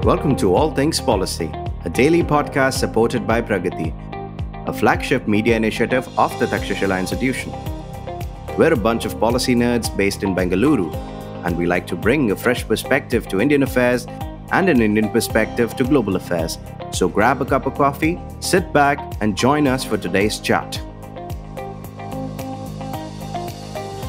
Welcome to All Things Policy, a daily podcast supported by Pragati, a flagship media initiative of the Takshashila Institution. We're a bunch of policy nerds based in Bengaluru, and we like to bring a fresh perspective to Indian affairs and an Indian perspective to global affairs. So grab a cup of coffee, sit back, and join us for today's chat.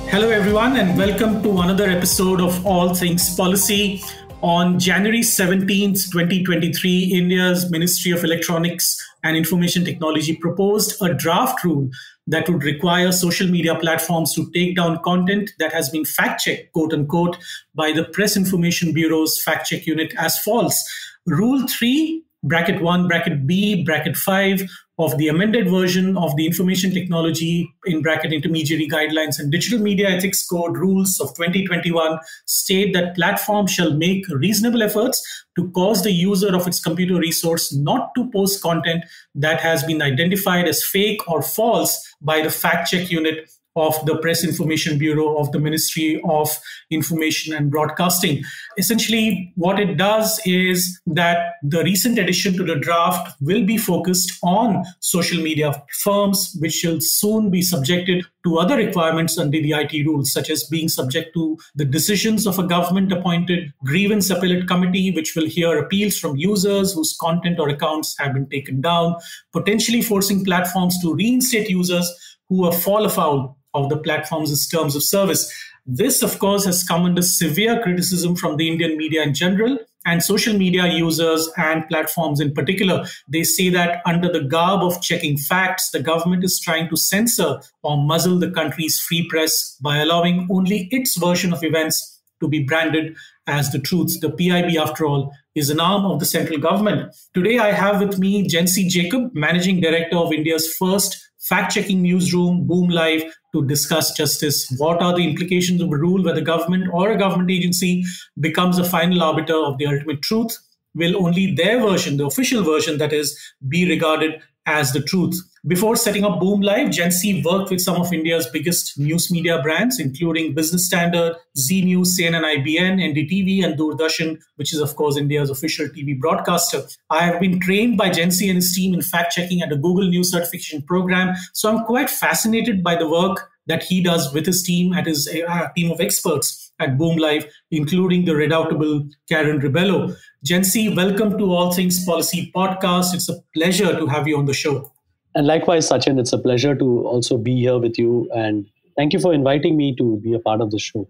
Hello everyone, and welcome to another episode of All Things Policy. On January 17th, 2023, India's Ministry of Electronics and Information Technology proposed a draft rule that would require social media platforms to take down content that has been fact-checked, quote unquote, by the Press Information Bureau's fact-check unit as false. Rule 3, bracket 1, bracket B, bracket 5 of the amended version of the Information Technology in bracket Intermediary Guidelines and Digital Media Ethics Code rules of 2021 state that platforms shall make reasonable efforts to cause the user of its computer resource not to post content that has been identified as fake or false by the fact-check unit of the Press Information Bureau of the Ministry of Information and Broadcasting. Essentially, what it does is that the recent addition to the draft will be focused on social media firms, which shall soon be subjected to other requirements under the IT rules, such as being subject to the decisions of a government-appointed grievance appellate committee, which will hear appeals from users whose content or accounts have been taken down, potentially forcing platforms to reinstate users who have fallen afoul of the platform's terms of service. This, of course, has come under severe criticism from the Indian media in general and social media users and platforms in particular. They say that under the garb of checking facts, the government is trying to censor or muzzle the country's free press by allowing only its version of events to be branded as the truth. The PIB, after all, is an arm of the central government. Today, I have with me Jency Jacob, Managing Director of India's first fact-checking newsroom, Boom Live, to discuss just this. What are the implications of a rule where the government or a government agency becomes a final arbiter of the ultimate truth? Will only their version, the official version that is, be regarded as the truth? Before setting up Boom Live, Jency worked with some of India's biggest news media brands, including Business Standard, Zee News, CNN, IBN, NDTV, and Doordarshan, which is, of course, India's official TV broadcaster. I have been trained by Jency and his team in fact-checking at a Google News certification program, so I'm quite fascinated by the work that he does with his team at his team of experts at Boom Live, including the redoubtable Karen Ribello. Jency, welcome to All Things Policy podcast. It's a pleasure to have you on the show. And likewise, Sachin, it's a pleasure to also be here with you. And thank you for inviting me to be a part of the show.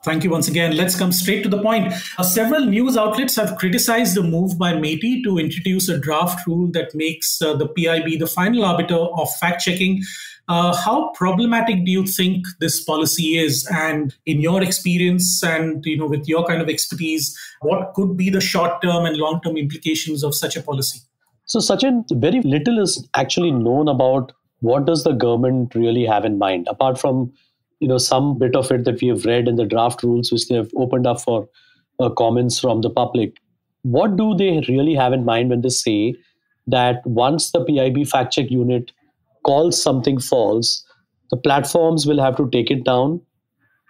Thank you once again. Let's come straight to the point. Several news outlets have criticized the move by MeitY to introduce a draft rule that makes the PIB the final arbiter of fact-checking. How problematic do you think this policy is? And in your experience and with your kind of expertise, what could be the short-term and long-term implications of such a policy? So, Sachin, very little is actually known about what does the government really have in mind, apart from some bit of it that we have read in the draft rules, which they have opened up for comments from the public. What do they really have in mind when they say that once the PIB fact-check unit calls something false, the platforms will have to take it down,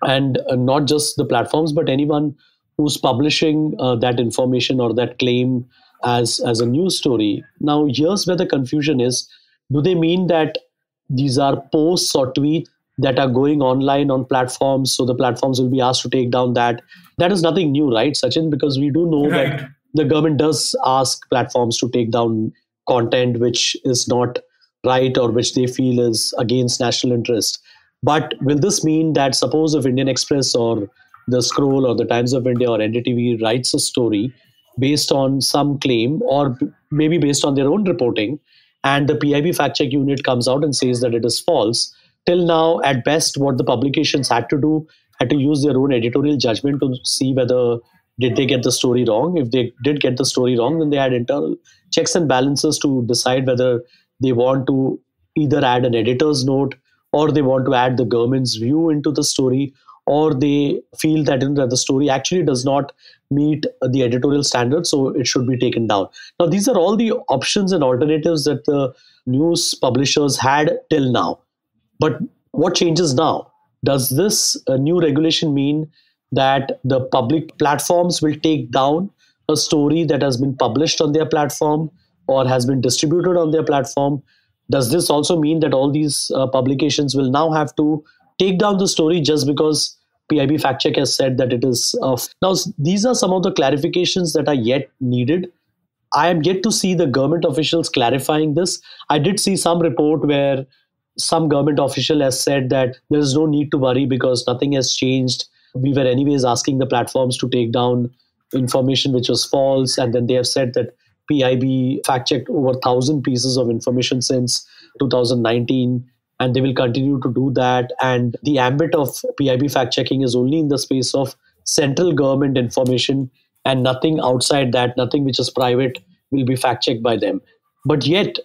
and not just the platforms, but anyone who's publishing that information or that claim as a news story. Now, here's where the confusion is. Do they mean that these are posts or tweets that are going online on platforms, so the platforms will be asked to take down that? That is nothing new, right, Sachin? Because we do know that the government does ask platforms to take down content which is not right or which they feel is against national interest. But will this mean that suppose if Indian Express or The Scroll or the Times of India or NDTV writes a story based on some claim or maybe based on their own reporting, and the PIB fact-check unit comes out and says that it is false, till now, at best, what the publications had to use their own editorial judgment to see whether did they get the story wrong. If they did get the story wrong, then they had internal checks and balances to decide whether they want to either add an editor's note or they want to add the government's view into the story, or they feel that the story actually does not meet the editorial standards, so it should be taken down. Now, these are all the options and alternatives that the news publishers had till now. But what changes now? Does this new regulation mean that the public platforms will take down a story that has been published on their platform or has been distributed on their platform, does this also mean that all these publications will now have to take down the story just because PIB fact check has said that it is? Now, these are some of the clarifications that are yet needed. I am yet to see the government officials clarifying this. I did see some report where some government official has said that there is no need to worry because nothing has changed. We were anyways asking the platforms to take down information which was false. And then they have said that PIB fact-checked over 1,000 pieces of information since 2019, and they will continue to do that. And the ambit of PIB fact-checking is only in the space of central government information, and nothing outside that, nothing which is private, will be fact-checked by them. But yet,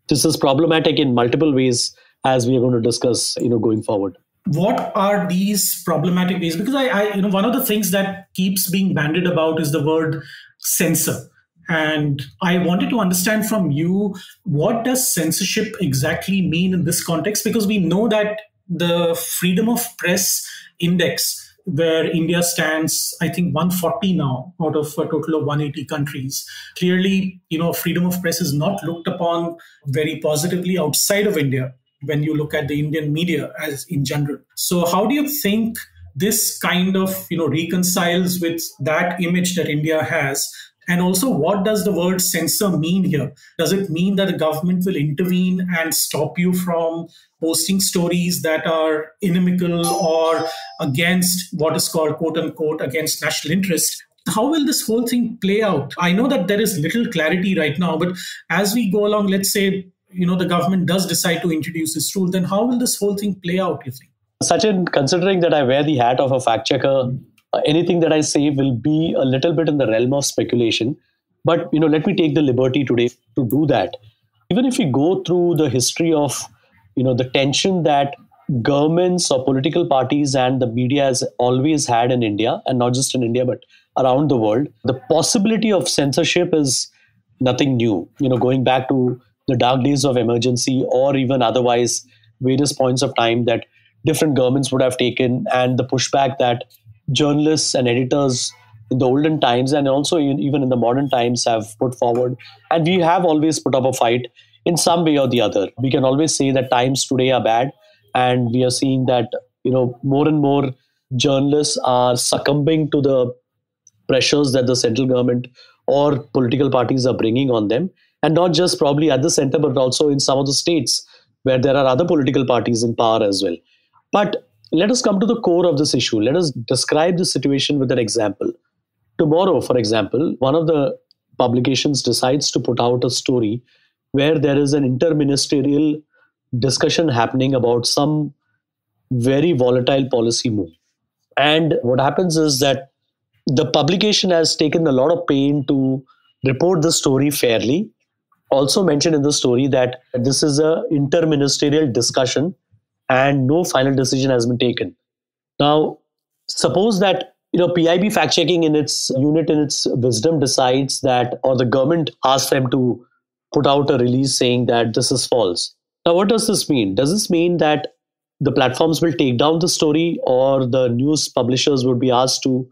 this is problematic in multiple ways, as we are going to discuss, going forward. What are these problematic ways? Because I one of the things that keeps being bandied about is the word censor. And I wanted to understand from you, what does censorship exactly mean in this context? Because we know that the Freedom of Press Index, where India stands, I think, 140 now out of a total of 180 countries. Clearly, freedom of press is not looked upon very positively outside of India when you look at the Indian media as in general. So how do you think this kind of, reconciles with that image that India has? And also, what does the word censor mean here? Does it mean that the government will intervene and stop you from posting stories that are inimical or against what is called, quote unquote, against national interest? How will this whole thing play out? I know that there is little clarity right now, but as we go along, let's say, the government does decide to introduce this rule, then how will this whole thing play out, you think? Sachin, considering that I wear the hat of a fact checker, anything that I say will be a little bit in the realm of speculation. But, let me take the liberty today to do that. Even if we go through the history of, the tension that governments or political parties and the media has always had in India, and not just in India, but around the world, the possibility of censorship is nothing new. Going back to the dark days of emergency or even otherwise various points of time that different governments would have taken, and the pushback that journalists and editors in the olden times and also even in the modern times have put forward. And we have always put up a fight in some way or the other. We can always say that times today are bad, and we are seeing that more and more journalists are succumbing to the pressures that the central government or political parties are bringing on them, and not just probably at the center, but also in some of the states where there are other political parties in power as well. But let us come to the core of this issue. Let us describe the situation with an example. Tomorrow, for example, one of the publications decides to put out a story where there is an interministerial discussion happening about some very volatile policy move. And what happens is that the publication has taken a lot of pain to report the story fairly. Also mentioned in the story that this is an interministerial discussion and no final decision has been taken. Now, suppose that PIB fact-checking in its unit, in its wisdom, decides that, or the government asks them to put out a release saying that this is false. Now, what does this mean? Does this mean that the platforms will take down the story, or the news publishers would be asked to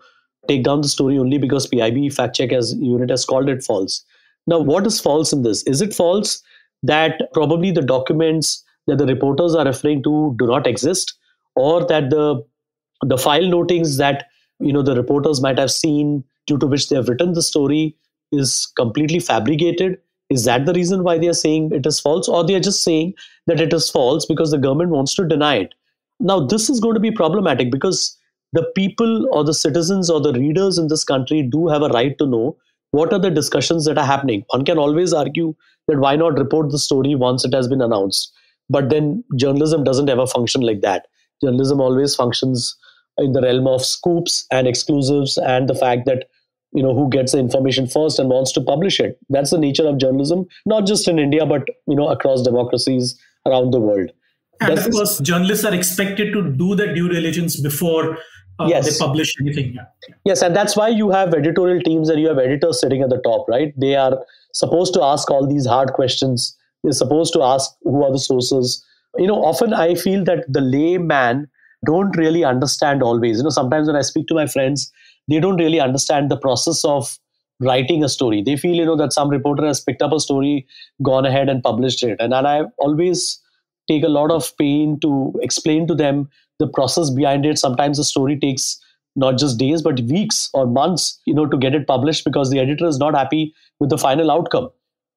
take down the story only because PIB fact-check as unit has called it false? Now, what is false in this? Is it false that probably the documents that the reporters are referring to do not exist, or that the file notings that the reporters might have seen due to which they have written the story is completely fabricated? Is that the reason why they are saying it is false, or they are just saying that it is false because the government wants to deny it? Now, this is going to be problematic because the people or the citizens or the readers in this country do have a right to know what are the discussions that are happening. One can always argue that why not report the story once it has been announced? But then journalism doesn't ever function like that. Journalism always functions in the realm of scoops and exclusives and the fact that, who gets the information first and wants to publish it. That's the nature of journalism, not just in India, but, across democracies around the world. And of course, journalists are expected to do the due diligence before they publish anything. Yes, and that's why you have editorial teams and you have editors sitting at the top, right? They are supposed to ask all these hard questions. They're supposed to ask who are the sources. Often I feel that the layman don't really understand always. Sometimes when I speak to my friends, they don't really understand the process of writing a story. They feel, that some reporter has picked up a story, gone ahead and published it. And I always take a lot of pain to explain to them the process behind it. Sometimes the story takes not just days, but weeks or months, to get it published because the editor is not happy with the final outcome.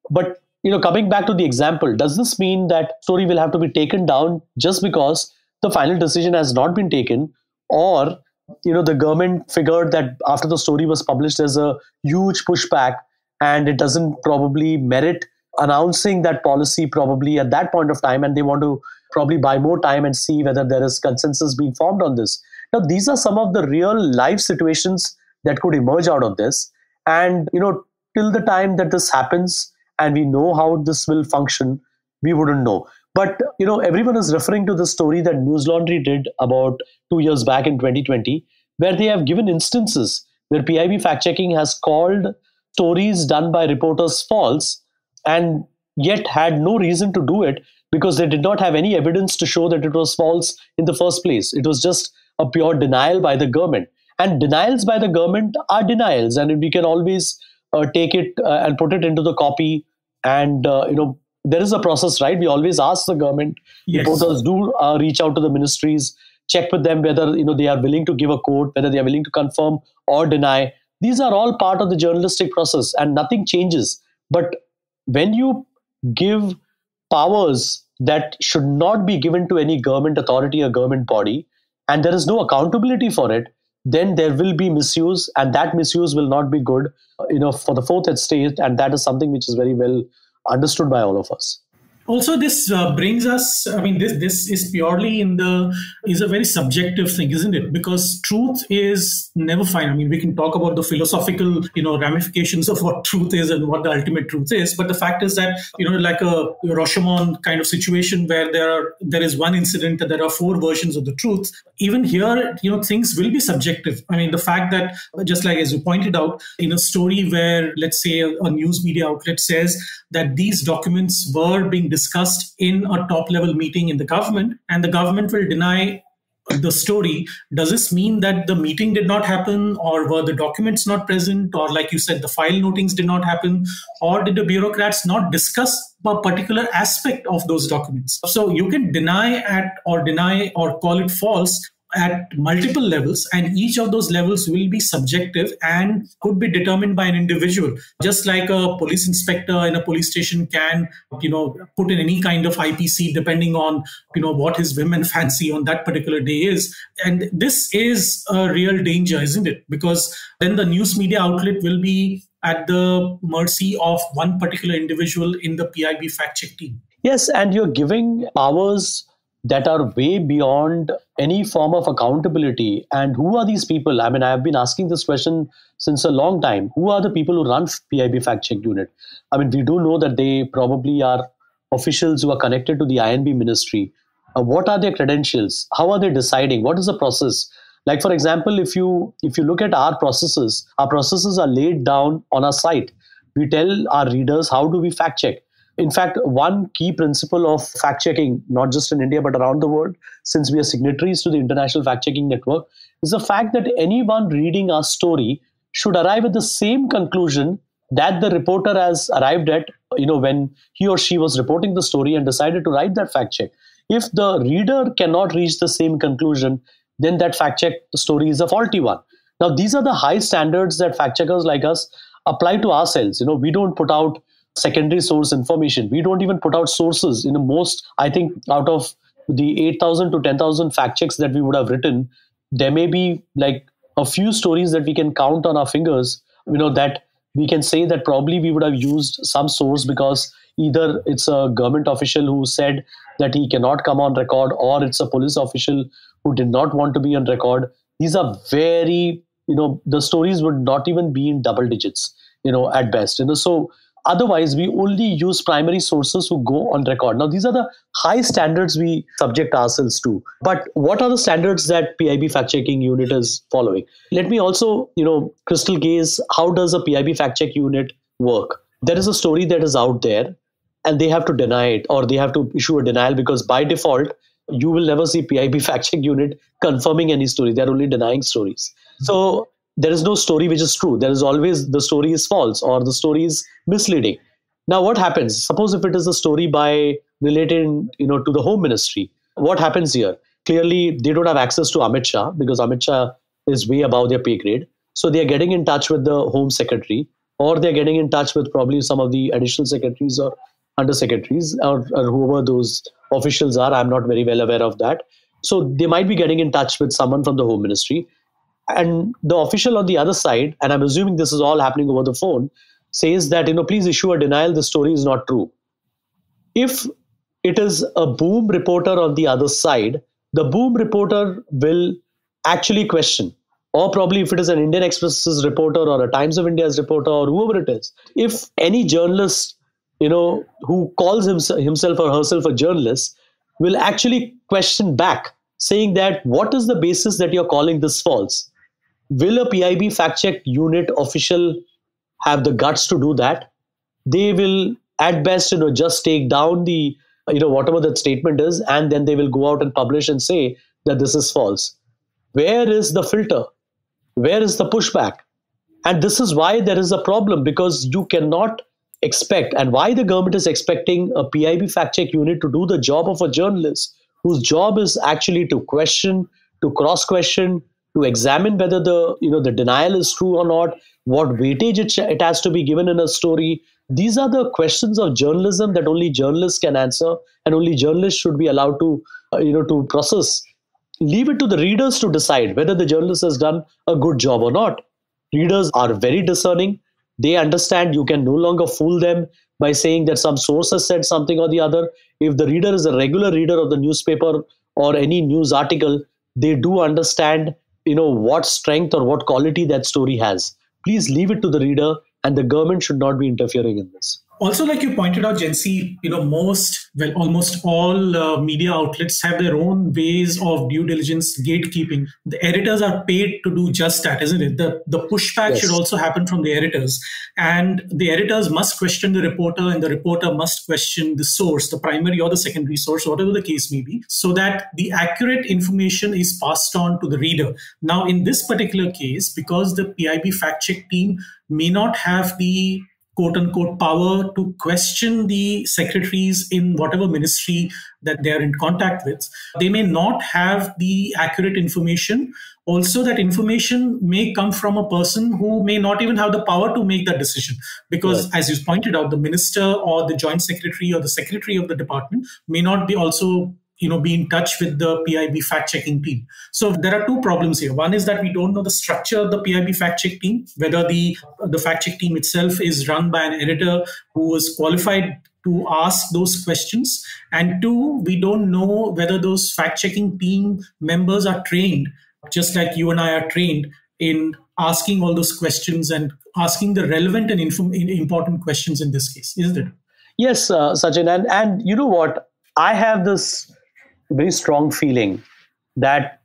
But, coming back to the example, does this mean that story will have to be taken down just because the final decision has not been taken? Or, the government figured that after the story was published, there's a huge pushback and it doesn't probably merit announcing that policy probably at that point of time, and they want to probably buy more time and see whether there is consensus being formed on this. Now, these are some of the real life situations that could emerge out of this. And, till the time that this happens and we know how this will function, we wouldn't know. But, everyone is referring to the story that News Laundry did about 2 years back in 2020, where they have given instances where PIB fact-checking has called stories done by reporters false and yet had no reason to do it because they did not have any evidence to show that it was false in the first place. It was just a pure denial by the government. And denials by the government are denials. And we can always take it and put it into the copy. And, there is a process, right? We always ask the government, yes. Reporters do reach out to the ministries, check with them whether, they are willing to give a quote, whether they are willing to confirm or deny. These are all part of the journalistic process and nothing changes. But when you give powers that should not be given to any government authority or government body, and there is no accountability for it, then there will be misuse, and that misuse will not be good, for the fourth estate, and that is something which is very well understood by all of us. Also, this brings us, this is purely is a very subjective thing, isn't it? Because truth is never final. We can talk about the philosophical, ramifications of what truth is and what the ultimate truth is. But the fact is that, like a Rashomon kind of situation where there is one incident and there are four versions of the truth. Even here, things will be subjective. The fact that, just like as you pointed out, in a story where, let's say, a news media outlet says that these documents were being discussed in a top-level meeting in the government, and the government will deny the story. Does this mean that the meeting did not happen, or were the documents not present, or like you said, the file notings did not happen, or did the bureaucrats not discuss a particular aspect of those documents? So you can deny or call it false at multiple levels, and each of those levels will be subjective and could be determined by an individual. Just like a police inspector in a police station can, put in any kind of IPC depending on, what his whim and fancy on that particular day is. And this is a real danger, isn't it? Because then the news media outlet will be at the mercy of one particular individual in the PIB fact-check team. Yes, and you're giving powers that are way beyond any form of accountability. And who are these people? I have been asking this question since a long time. Who are the people who run PIB fact-check unit? We do know that they probably are officials who are connected to the INB ministry. What are their credentials? How are they deciding? What is the process? Like, for example, if you look at our processes are laid down on our site. We tell our readers how do we fact-check. In fact, one key principle of fact-checking, not just in India, but around the world, since we are signatories to the International Fact-Checking Network, is the fact that anyone reading our story should arrive at the same conclusion that the reporter has arrived at, when he or she was reporting the story and decided to write that fact-check. If the reader cannot reach the same conclusion, then that fact-check story is a faulty one. Now, these are the high standards that fact-checkers like us apply to ourselves. We don't put out secondary source information. We don't even put out sources. Most, I think, out of the 8,000 to 10,000 fact checks that we would have written, there may be like a few stories that we can count on our fingers, that we can say that probably we would have used some source because either it's a government official who said that he cannot come on record, or it's a police official who did not want to be on record. These are very, the stories would not even be in double digits, at best. So otherwise, we only use primary sources who go on record. Now, these are the high standards we subject ourselves to. But what are the standards that PIB fact-checking unit is following? Let me also, crystal gaze, how does a PIB fact-check unit work? There is a story that is out there, and they have to deny it, or they have to issue a denial, because by default, you will never see PIB fact-check unit confirming any story. They're only denying stories. So there is no story which is true. There is always the story is false or the story is misleading. Now, what happens? Suppose if it is a story by related, to the Home Ministry, what happens here? Clearly, they don't have access to Amit Shah because Amit Shah is way above their pay grade. So they are getting in touch with the Home Secretary, or they're getting in touch with probably some of the additional secretaries or undersecretaries or whoever those officials are. I'm not very well aware of that. So they might be getting in touch with someone from the Home Ministry. And the official on the other side, and I'm assuming this is all happening over the phone, says that, please issue a denial, the story is not true. If it is a boom reporter on the other side, the boom reporter will actually question. Or probably if it is an Indian Express's reporter or a Times of India's reporter or whoever it is, if any journalist, who calls himself or herself a journalist, will actually question back, saying that what is the basis that you're calling this false? Will a PIB fact-check unit official have the guts to do that? They will, at best, just take down the, whatever that statement is, and then they will go out and publish and say that this is false. Where is the filter? Where is the pushback? And this is why there is a problem, because you cannot expect, and why the government is expecting a PIB fact-check unit to do the job of a journalist, whose job is actually to question, to cross-question, to examine whether the denial is true or not, what weightage it has to be given in a story. These are the questions of journalism that only journalists can answer, and only journalists should be allowed to to process. Leave it to the readers to decide whether the journalist has done a good job or not. Readers are very discerning. They understand you can no longer fool them by saying that some source has said something or the other. If the reader is a regular reader of the newspaper or any news article, they do understand what strength or what quality that story has. Please leave it to the reader, and the government should not be interfering in this. Also, like you pointed out, Jency, almost all media outlets have their own ways of due diligence gatekeeping. The editors are paid to do just that, isn't it? The pushback Yes. should also happen from the editors. And the editors must question the reporter, and the reporter must question the source, the primary or the secondary source, whatever the case may be, so that the accurate information is passed on to the reader. Now, in this particular case, because the PIB fact-check team may not have the quote-unquote power to question the secretaries in whatever ministry that they are in contact with, they may not have the accurate information. Also, that information may come from a person who may not even have the power to make that decision. Because, Right. as you pointed out, the minister or the joint secretary or the secretary of the department may not be also be in touch with the PIB fact-checking team. So there are two problems here. One is that we don't know the structure of the PIB fact-check team, whether the fact-check team itself is run by an editor who was qualified to ask those questions. And two, we don't know whether those fact-checking team members are trained, just like you and I are trained in asking all those questions and asking the relevant and important questions in this case, isn't it? Yes, Sachin. And you know what? I have this very strong feeling that,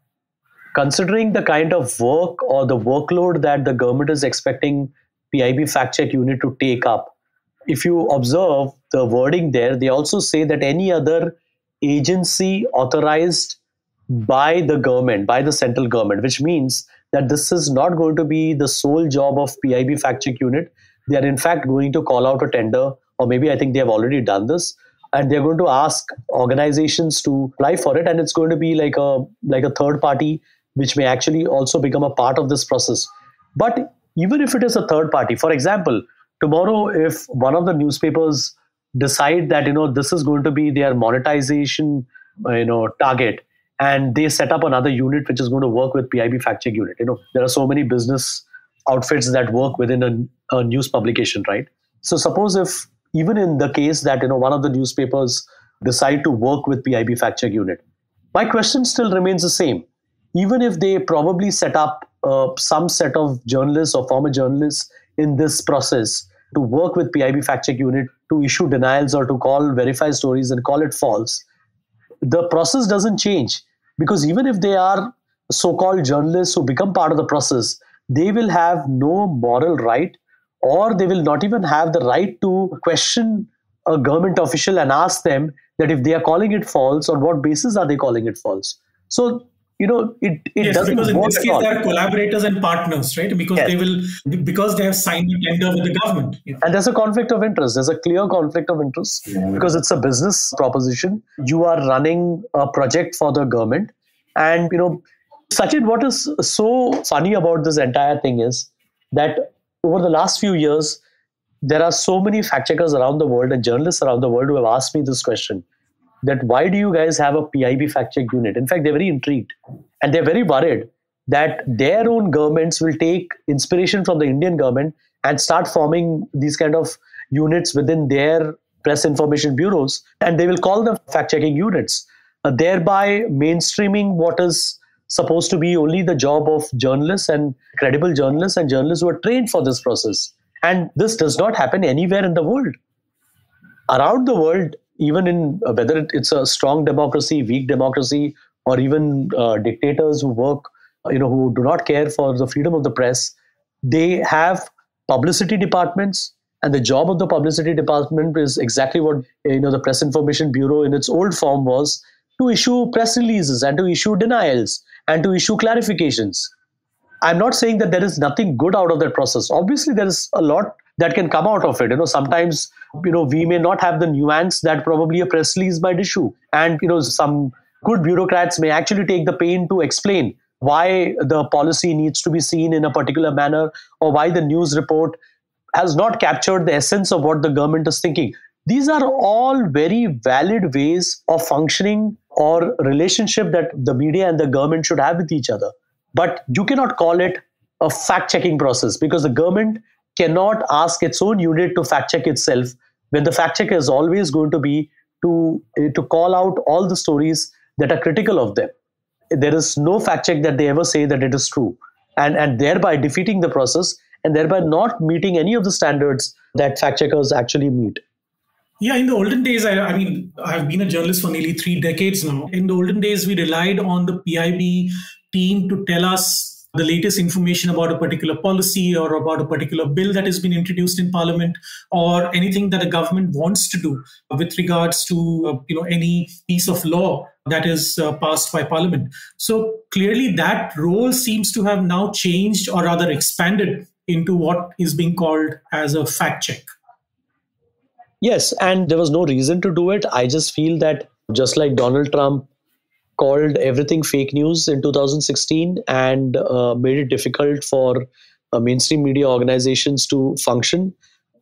considering the kind of work or the workload that the government is expecting PIB fact-check unit to take up, if you observe the wording there, they also say that any other agency authorized by the government, by the central government, which means that this is not going to be the sole job of PIB fact-check unit. They are in fact going to call out a tender, or maybe I think they have already done this, and they're going to ask organizations to apply for it, and it's going to be like a third party which may actually also become a part of this process. But even if it is a third party, for example, tomorrow if one of the newspapers decide that this is going to be their monetization target, and they set up another unit which is going to work with PIB fact check unit. There are so many business outfits that work within a news publication, right? So suppose if, even in the case that one of the newspapers decide to work with PIB fact check unit, my question still remains the same. Even if they probably set up some set of journalists or former journalists in this process to work with PIB fact check unit to issue denials or to call verify stories and call it false, the process doesn't change, because even if they are so-called journalists who become part of the process, they will have no moral right, or they will not even have the right to question a government official and ask them that if they are calling it false, on what basis are they calling it false. So it Yes, doesn't because in work this at case, all. they are collaborators and partners, right? Because Yes. because they have signed a tender with the government. Yeah. And there's a conflict of interest. There's a clear conflict of interest because it's a business proposition. You are running a project for the government. And, Sachin, what is so funny about this entire thing is that over the last few years, there are so many fact checkers around the world and journalists around the world who have asked me this question, that why do you guys have a PIB fact check unit? In fact, they're very intrigued and they're very worried that their own governments will take inspiration from the Indian government and start forming these kind of units within their press information bureaus, and they will call them fact checking units, thereby mainstreaming what is supposed to be only the job of journalists and credible journalists and journalists who are trained for this process. And this does not happen anywhere in the world. Around the world, even in whether it's a strong democracy, weak democracy, or even dictators who work, who do not care for the freedom of the press, they have publicity departments, and the job of the publicity department is exactly what the Press Information Bureau in its old form was, to issue press releases and to issue denials and to issue clarifications. I'm not saying that there is nothing good out of that process. Obviously, there is a lot that can come out of it. Sometimes, we may not have the nuance that probably a press release might issue. And, some good bureaucrats may actually take the pain to explain why the policy needs to be seen in a particular manner, or why the news report has not captured the essence of what the government is thinking. These are all very valid ways of functioning or relationship that the media and the government should have with each other. But you cannot call it a fact-checking process, because the government cannot ask its own unit to fact-check itself, when the fact-checker is always going to be to call out all the stories that are critical of them. There is no fact-check that they ever say that it is true, and thereby defeating the process, and thereby not meeting any of the standards that fact-checkers actually meet. Yeah, in the olden days, I mean, I've been a journalist for nearly 3 decades now. In the olden days, we relied on the PIB team to tell us the latest information about a particular policy or about a particular bill that has been introduced in Parliament, or anything that the government wants to do with regards to any piece of law that is passed by Parliament. So clearly that role seems to have now changed, or rather expanded, into what is being called as a fact check. Yes, and there was no reason to do it. I just feel that just like Donald Trump called everything fake news in 2016 and made it difficult for mainstream media organizations to function,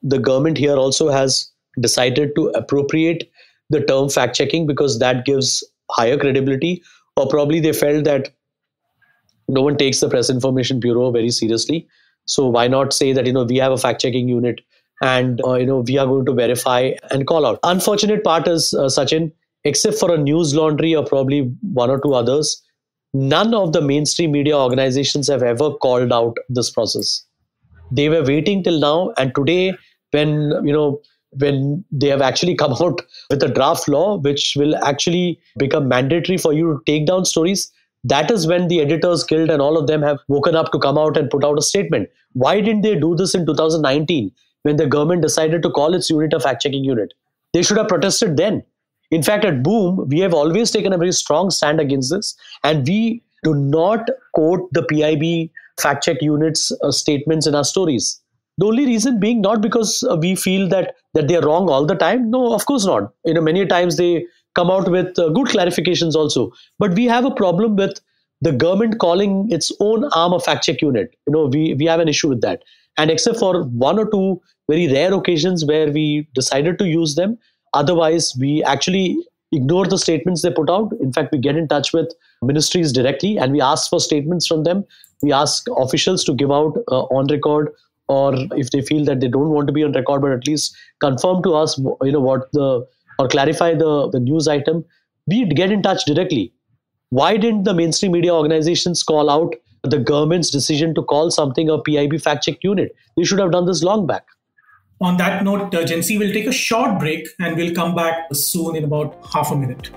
the government here also has decided to appropriate the term fact-checking, because that gives higher credibility, or probably they felt that no one takes the Press Information Bureau very seriously. So why not say that, we have a fact-checking unit, and we are going to verify and call out. Unfortunate part is, Sachin, except for a news laundry or probably one or two others, none of the mainstream media organizations have ever called out this process. They were waiting till now, and today, when they have actually come out with a draft law which will actually become mandatory for you to take down stories, that is when the Editors Guild and all of them have woken up to come out and put out a statement. Why didn't they do this in 2019 when the government decided to call its unit a fact-checking unit? They should have protested then. In fact, at Boom, we have always taken a very strong stand against this, and we do not quote the PIB fact-check unit's statements in our stories. The only reason being not because we feel that they are wrong all the time. No, of course not. Many times they come out with good clarifications also. But we have a problem with the government calling its own arm a fact-check unit. We have an issue with that. And except for one or two very rare occasions where we decided to use them, otherwise we actually ignore the statements they put out. In fact, we get in touch with ministries directly and we ask for statements from them. We ask officials to give out on record, or if they feel that they don't want to be on record, but at least confirm to us, or clarify the news item. We get in touch directly. Why didn't the mainstream media organizations call out the government's decision to call something a PIB fact-check unit? They should have done this long back. On that note, Jency will take a short break and we'll come back soon in about half a minute.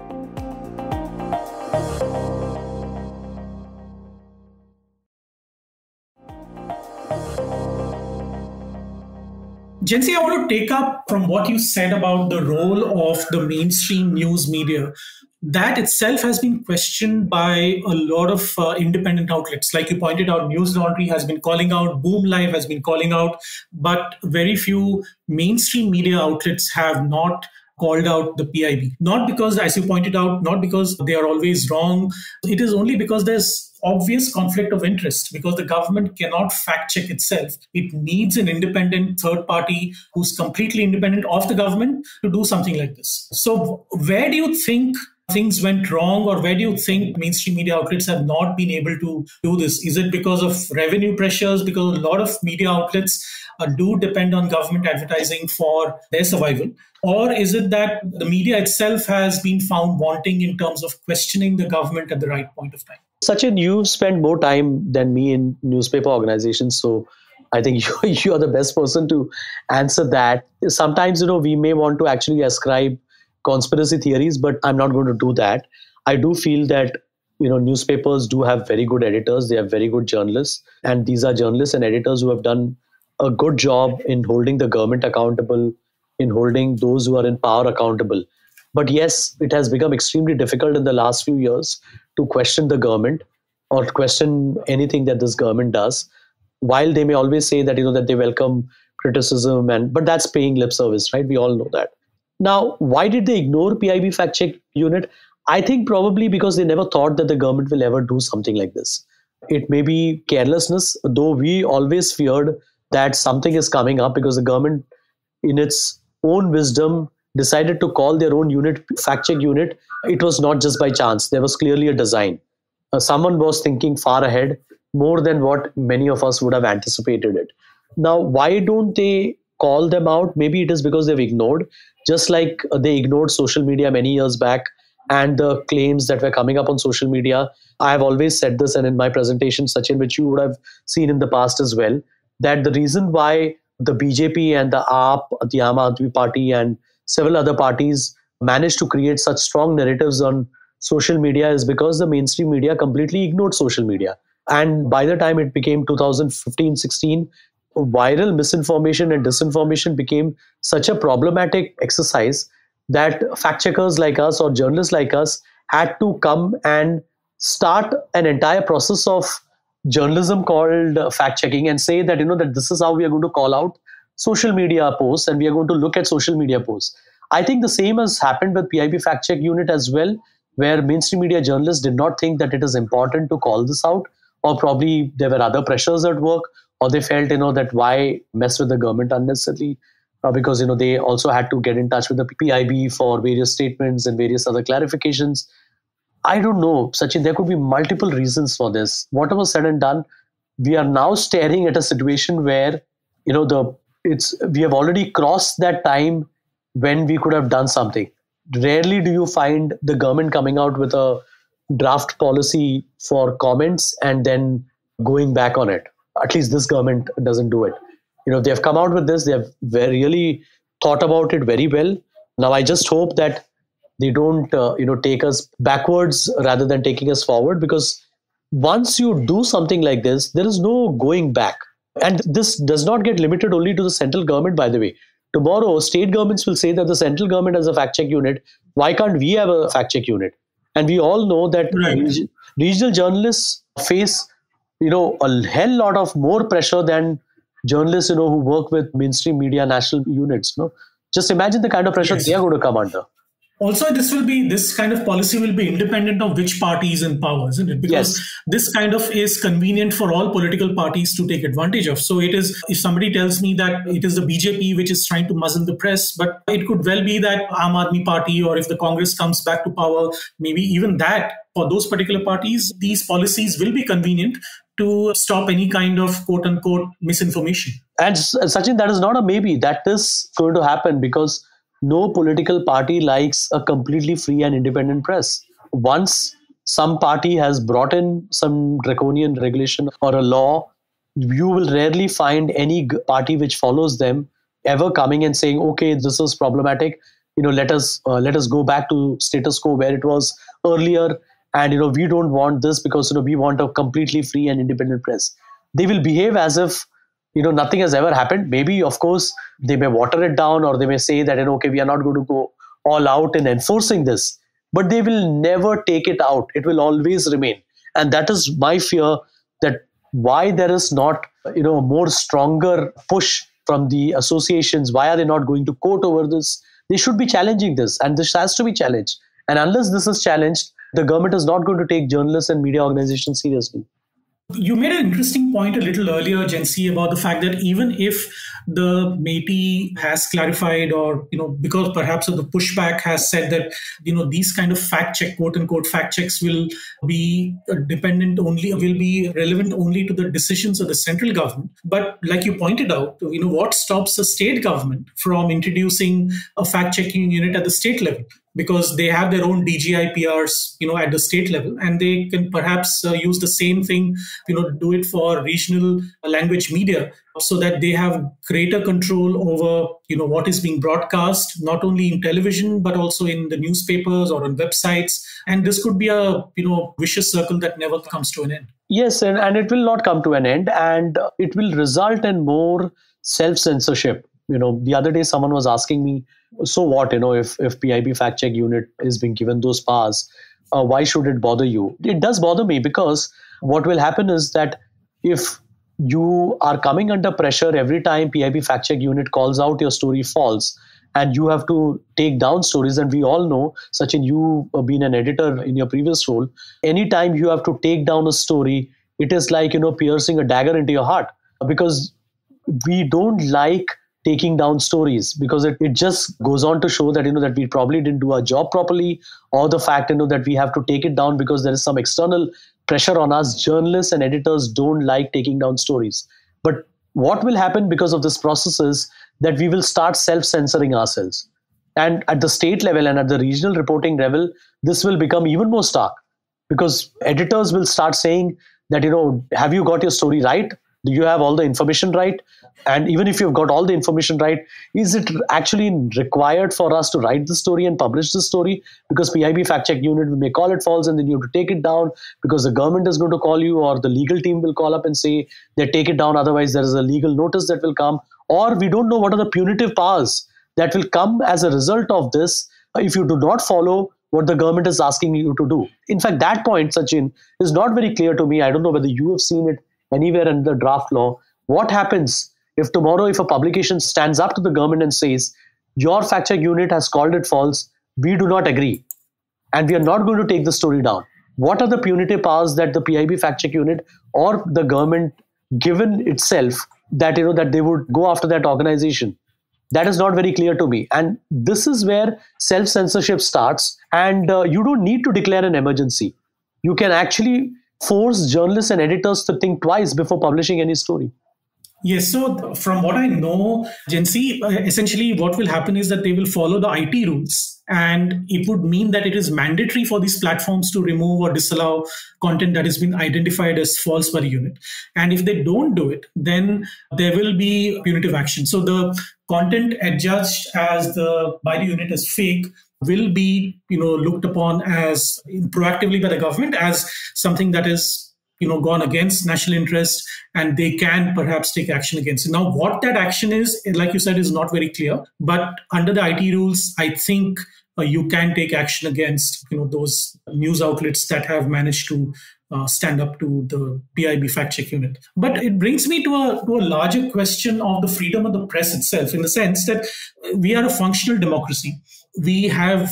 Jency, I want to take up from what you said about the role of the mainstream news media that itself has been questioned by a lot of independent outlets. Like you pointed out, News Laundry has been calling out, Boom Live has been calling out, but very few mainstream media outlets have not called out the PIB. Not because, as you pointed out, not because they are always wrong. It is only because there's obvious conflict of interest, because the government cannot fact check itself. It needs an independent third party who's completely independent of the government to do something like this. So where do you think things went wrong, or where do you think mainstream media outlets have not been able to do this? Is it because of revenue pressures? Because a lot of media outlets do depend on government advertising for their survival. Or is it that the media itself has been found wanting in terms of questioning the government at the right point of time? Sachin, you've spent more time than me in newspaper organizations, so I think you're the best person to answer that. Sometimes, we may want to actually ascribe conspiracy theories, but I'm not going to do that. I do feel that, newspapers do have very good editors. They have very good journalists. And these are journalists and editors who have done a good job in holding the government accountable, in holding those who are in power accountable. But yes, it has become extremely difficult in the last few years to question the government or question anything that this government does. While they may always say that, that they welcome criticism, but that's paying lip service, right? We all know that. Now, why did they ignore PIB fact check unit? I think probably because they never thought that the government will ever do something like this. It may be carelessness, though we always feared that something is coming up, because the government, in its own wisdom, decided to call their own unit fact check unit. It was not just by chance. There was clearly a design. Someone was thinking far ahead, more than what many of us would have anticipated it. Now, why don't they call them out? Maybe it is because they've ignored, just like they ignored social media many years back and the claims that were coming up on social media. I have always said this, and in my presentation, Sachin, which you would have seen in the past as well, that the reason why the BJP and the AAP, the Aam Aadmi Party, and several other parties managed to create such strong narratives on social media is because the mainstream media completely ignored social media. And by the time it became 2015-16, viral misinformation and disinformation became such a problematic exercise that fact checkers like us or journalists like us had to come and start an entire process of journalism called fact checking and say that, that this is how we are going to call out social media posts, and we are going to look at social media posts. I think the same has happened with PIB fact check unit as well, where mainstream media journalists did not think that it is important to call this out, or probably there were other pressures at work, or they felt, that why mess with the government unnecessarily, because, they also had to get in touch with the PIB for various statements and various other clarifications. I don't know, Sachin, there could be multiple reasons for this. Whatever said and done, we are now staring at a situation where, we have already crossed that time when we could have done something. Rarely do you find the government coming out with a draft policy for comments and then going back on it. At least this government doesn't do it. They have come out with this. They have really thought about it very well. Now, I just hope that they don't, take us backwards rather than taking us forward, because once you do something like this, there is no going back. And this does not get limited only to the central government, by the way. Tomorrow, state governments will say that the central government has a fact check unit. Why can't we have a fact check unit? And we all know that regional journalists face, a hell lot of more pressure than journalists, who work with mainstream media national units. Just imagine the kind of pressure they are going to come under. Also, this kind of policy will be independent of which party is in power, isn't it? Because this kind of is convenient for all political parties to take advantage of. So it is, if somebody tells me that it is the BJP which is trying to muzzle the press, but it could well be that Aam Aadmi Party, or if the Congress comes back to power, maybe even that, for those particular parties, these policies will be convenient to stop any kind of quote-unquote misinformation. And Sachin, that is not a maybe. That is going to happen, because no political party likes a completely free and independent press. Once some party has brought in some draconian regulation or a law, you will rarely find any party which follows them ever coming and saying, okay, this is problematic. Let us go back to status quo where it was earlier. And, we don't want this because, we want a completely free and independent press. They will behave as if, nothing has ever happened. Maybe, of course, they may water it down, or they may say that, okay, we are not going to go all out in enforcing this. but they will never take it out. It will always remain. And that is my fear, that why there is not, a more stronger push from the associations. Why are they not going to court over this? They should be challenging this, and this has to be challenged. And unless this is challenged, the government is not going to take journalists and media organizations seriously. You made an interesting point a little earlier, Jency, about the fact that even if the MeitY has clarified, or, because perhaps of the pushback has said that, these kind of fact check, quote unquote, fact checks will be will be relevant only to the decisions of the central government. But like you pointed out, what stops the state government from introducing a fact checking unit at the state level? Because they have their own DGI PRs, at the state level, and they can perhaps use the same thing, do it for regional language media, so that they have greater control over, what is being broadcast, not only in television, but also in the newspapers or on websites. And this could be a, vicious circle that never comes to an end. Yes, and it will not come to an end, and it will result in more self-censorship. The other day someone was asking me, so what, if PIB fact check unit is being given those powers, why should it bother you? It does bother me, because what will happen is that if you are coming under pressure every time PIB fact check unit calls out your story false, and you have to take down stories, and we all know, Sachin, you have been an editor in your previous role, anytime you have to take down a story, it is like, piercing a dagger into your heart, because we don't like taking down stories, because it just goes on to show that, that we probably didn't do our job properly, or the fact, that we have to take it down because there is some external pressure on us. Journalists and editors don't like taking down stories. But what will happen because of this process is that we will start self-censoring ourselves. And at the state level and at the regional reporting level, this will become even more stark, because editors will start saying that, have you got your story right? Do you have all the information right? And even if you've got all the information right, is it actually required for us to write the story and publish the story? Because PIB fact check unit may call it false, and then you have to take it down because the government is going to call you, or the legal team will call up and say they take it down. Otherwise, there is a legal notice that will come, or we don't know what are the punitive powers that will come as a result of this if you do not follow what the government is asking you to do. In fact, that point, Sachin, is not very clear to me. I don't know whether you have seen it anywhere in the draft law. What happens if tomorrow, if a publication stands up to the government and says, your fact check unit has called it false, we do not agree, and we are not going to take the story down? What are the punitive powers that the PIB fact check unit or the government given itself that, that they would go after that organization? That is not very clear to me. And this is where self-censorship starts. And you don't need to declare an emergency. You can actually force journalists and editors to think twice before publishing any story. Yes. So from what I know, Jency, essentially what will happen is that they will follow the IT rules. And it would mean that it is mandatory for these platforms to remove or disallow content that has been identified as false by the unit. And if they don't do it, then there will be punitive action. So the content adjudged by the unit as fake will be, looked upon as proactively by the government as something that is, gone against national interest, and they can perhaps take action against it. Now, what that action is, like you said, is not very clear. But under the IT rules, I think you can take action against, those news outlets that have managed to stand up to the PIB fact check unit. But it brings me to a larger question of the freedom of the press itself, in the sense that we are a functional democracy. We have,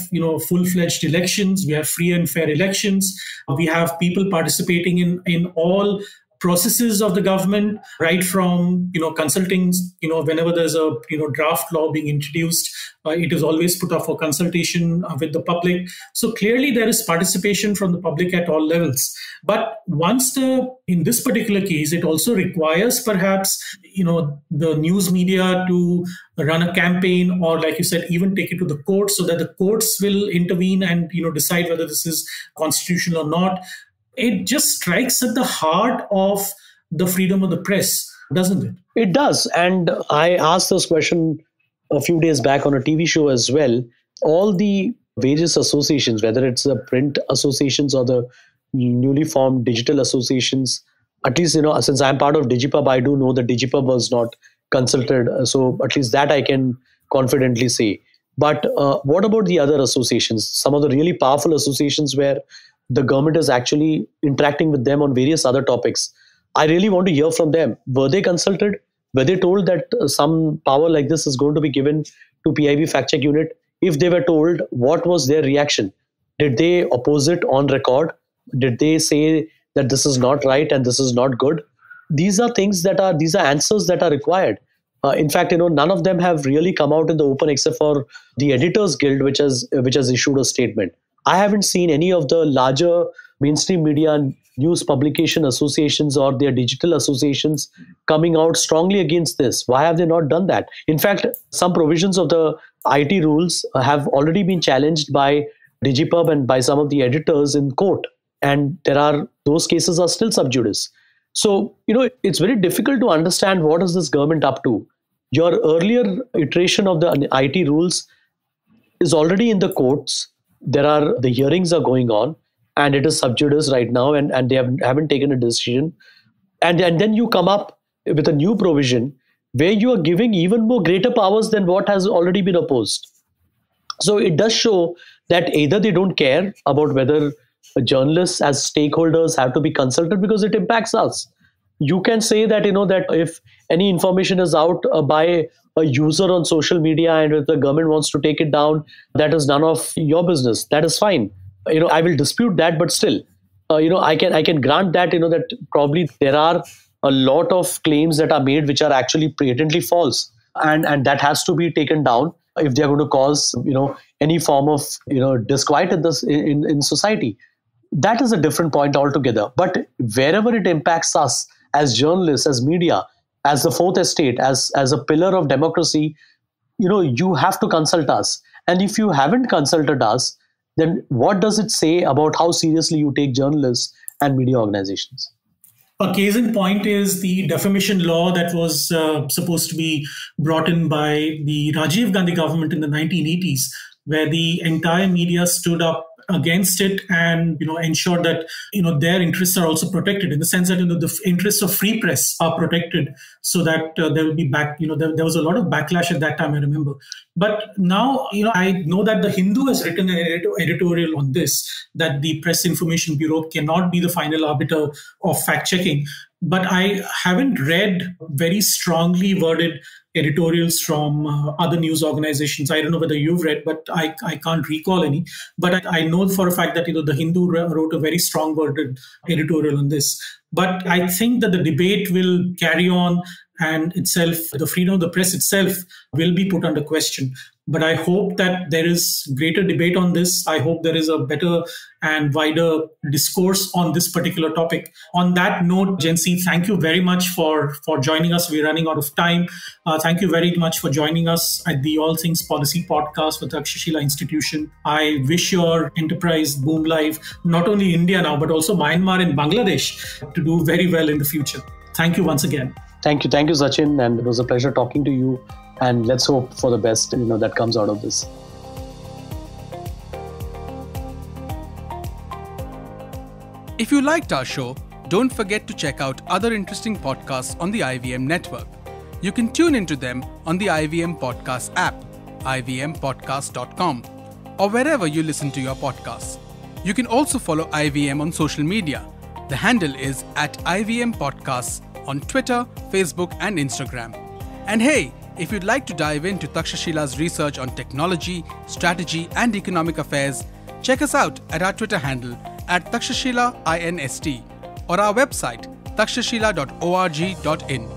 full-fledged elections. We have free and fair elections. We have people participating in all processes of the government, right from, consulting, whenever there's a, draft law being introduced, it is always put up for consultation with the public. So clearly there is participation from the public at all levels. But in this particular case, it also requires perhaps, the news media to run a campaign, or like you said, even take it to the courts, so that the courts will intervene and, decide whether this is constitutional or not. It just strikes at the heart of the freedom of the press, doesn't it? It does. And I asked this question a few days back on a TV show as well. All the various associations, whether it's the print associations or the newly formed digital associations, at least, since I'm part of DigiPub, I do know that DigiPub was not consulted. So at least that I can confidently say. But what about the other associations, some of the really powerful associations where the government is actually interacting with them on various other topics? I really want to hear from them. Were they consulted? Were they told that some power like this is going to be given to PIB fact check unit? If they were told, what was their reaction? Did they oppose it on record? Did they say that this is not right and this is not good? These are answers that are required. In fact, none of them have really come out in the open except for the Editors Guild, which has issued a statement. I haven't seen any of the larger mainstream media and news publication associations or their digital associations coming out strongly against this. Why have they not done that? In fact, some provisions of the IT rules have already been challenged by DigiPub and by some of the editors in court. And those cases are still sub judice. So, it's very difficult to understand what is this government up to. Your earlier iteration of the IT rules is already in the courts. The hearings are going on and it is sub judice right now and they haven't taken a decision. And then you come up with a new provision where you are giving even more greater powers than what has already been opposed. So it does show that either they don't care about whether journalists as stakeholders have to be consulted because it impacts us. You can say that, that if any information is out by a user on social media and if the government wants to take it down, that is none of your business. That is fine. I will dispute that, but still, I can grant that, that probably there are a lot of claims that are made which are actually patently false, and that has to be taken down if they are going to cause, any form of, disquiet in society. That is a different point altogether. But wherever it impacts us as journalists, as media, as the fourth estate, as a pillar of democracy, you have to consult us. And if you haven't consulted us, then what does it say about how seriously you take journalists and media organizations? A case in point is the defamation law that was supposed to be brought in by the Rajiv Gandhi government in the 1980s, where the entire media stood up against it and ensured that their interests are also protected, in the sense that the interests of free press are protected, so that there will be there was a lot of backlash at that time, I remember. But now I know that the Hindu has written an editorial on this, that the Press Information Bureau cannot be the final arbiter of fact checking. But I haven't read very strongly worded editorials from other news organizations. I don't know whether you've read, but I can't recall any. But I know for a fact that the Hindu wrote a very strong worded editorial on this. But I think that the debate will carry on, and the freedom of the press itself will be put under question. But I hope that there is greater debate on this. I hope there is a better and wider discourse on this particular topic. On that note, Jency, thank you very much for joining us. We're running out of time. Thank you very much for joining us at the All Things Policy podcast with Takshashila Institution. I wish your enterprise Boom Live, not only India now, but also Myanmar and Bangladesh, to do very well in the future. Thank you once again. Thank you, Sachin. And it was a pleasure talking to you. And let's hope for the best, that comes out of this. If you liked our show, don't forget to check out other interesting podcasts on the IVM network. You can tune into them on the IVM Podcast app, ivmpodcast.com, or wherever you listen to your podcasts. You can also follow IVM on social media. The handle is @IVM Podcasts on Twitter, Facebook, and Instagram. And hey, if you'd like to dive into Takshashila's research on technology, strategy, and economic affairs, check us out at our Twitter handle @TakshashilaINST or our website takshashila.org.in.